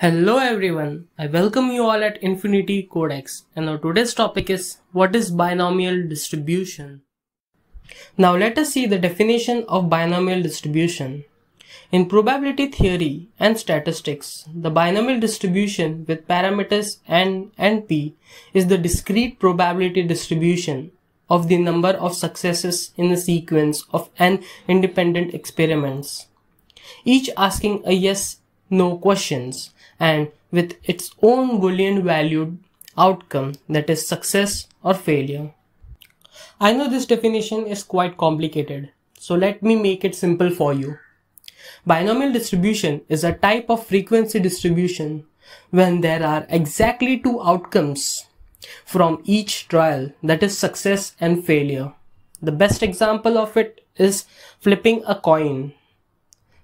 Hello everyone, I welcome you all at Infinity Codex, and our today's topic is what is binomial distribution. Now let us see the definition of binomial distribution. In probability theory and statistics, the binomial distribution with parameters n and p is the discrete probability distribution of the number of successes in a sequence of n independent experiments, each asking a yes/no questions and with its own Boolean-valued outcome, that is success or failure. I know this definition is quite complicated, so let me make it simple for you. Binomial distribution is a type of frequency distribution when there are exactly two outcomes from each trial, that is success and failure. The best example of it is flipping a coin,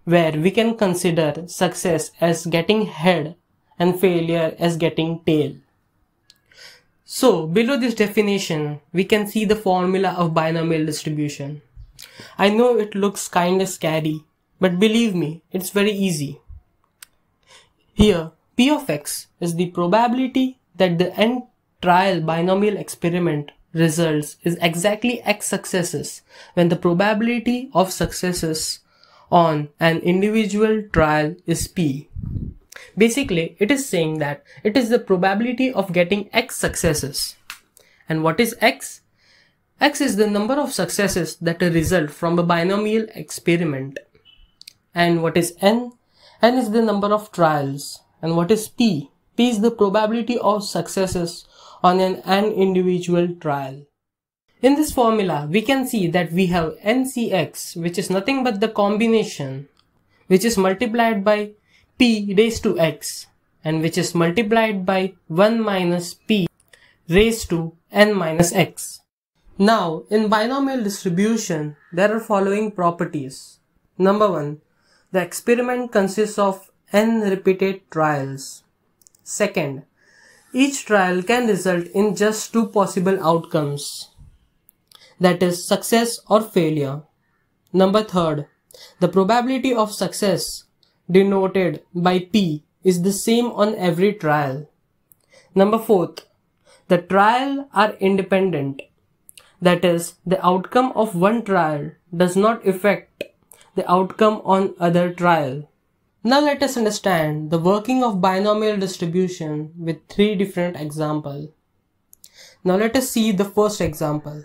where we can consider success as getting head and failure as getting tail. So below this definition, we can see the formula of binomial distribution. I know it looks kinda scary, but believe me, it's very easy. Here, P of x is the probability that the n trial binomial experiment results is exactly x successes when the probability of successes on an individual trial is p. Basically, it is saying that it is the probability of getting x successes. And what is x? X is the number of successes that result from a binomial experiment. And what is n? N is the number of trials. And what is p? P is the probability of successes on an individual trial. In this formula, we can see that we have ncx, which is nothing but the combination, which is multiplied by p raised to x, and which is multiplied by 1 minus p raised to n minus x. Now, in binomial distribution, there are following properties. Number 1, the experiment consists of n repeated trials. Second, each trial can result in just two possible outcomes, that is success or failure. Number 3, the probability of success denoted by p is the same on every trial. Number 4, the trial are independent, that is the outcome of one trial does not affect the outcome on other trial. Now let us understand the working of binomial distribution with three different examples. Now let us see the first example.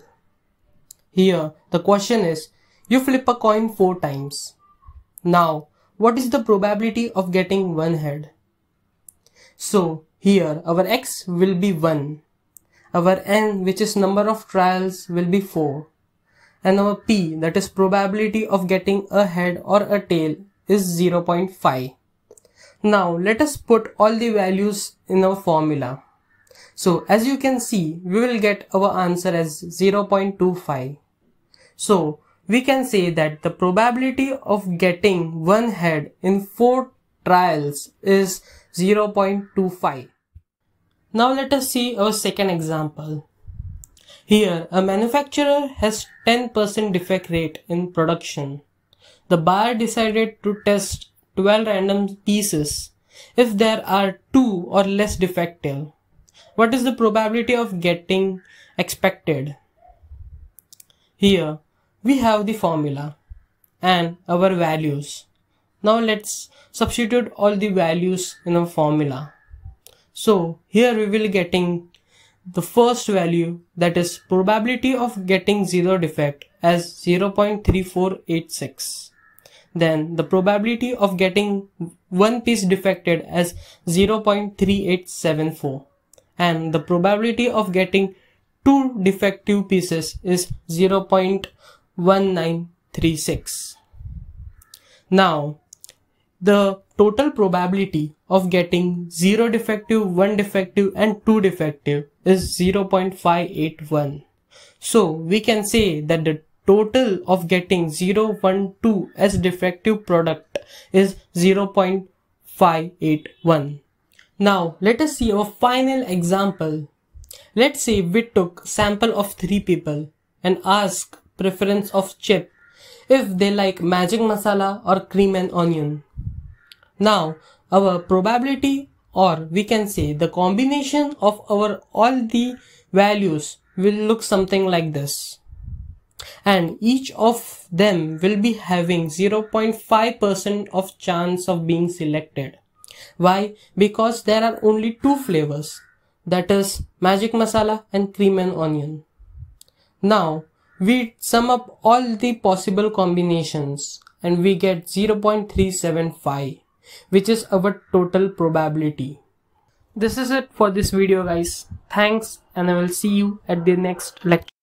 Here, the question is, you flip a coin 4 times. Now, what is the probability of getting one head? So, here, our x will be 1. Our n, which is number of trials, will be 4. And our p, that is probability of getting a head or a tail, is 0.5. Now, let us put all the values in our formula. So, as you can see, we will get our answer as 0.25. So, we can say that the probability of getting one head in 4 trials is 0.25. Now, let us see our second example. Here, a manufacturer has 10% defect rate in production. The buyer decided to test 12 random pieces. If there are 2 or less defective, what is the probability of getting expected? Here, we have the formula and our values. Now let's substitute all the values in our formula. So here we will getting the first value, that is probability of getting 0 defect, as 0.3486. Then the probability of getting one piece defected as 0.3874. And the probability of getting 2 defective pieces is 0.1936. Now, the total probability of getting 0 defective, 1 defective and 2 defective is 0.581. So, we can say that the total of getting 0, 1, 2 as defective product is 0.581. Now, let us see our final example. Let's say we took sample of 3 people and ask preference of chip, if they like magic masala or cream and onion. Now, our probability, or we can say the combination of our all the values will look something like this. And each of them will be having 0.5% of chance of being selected. Why? Because there are only two flavors, that is magic masala and cream and onion. Now we sum up all the possible combinations and we get 0.375, which is our total probability. This is it for this video guys. Thanks, and I will see you at the next lecture.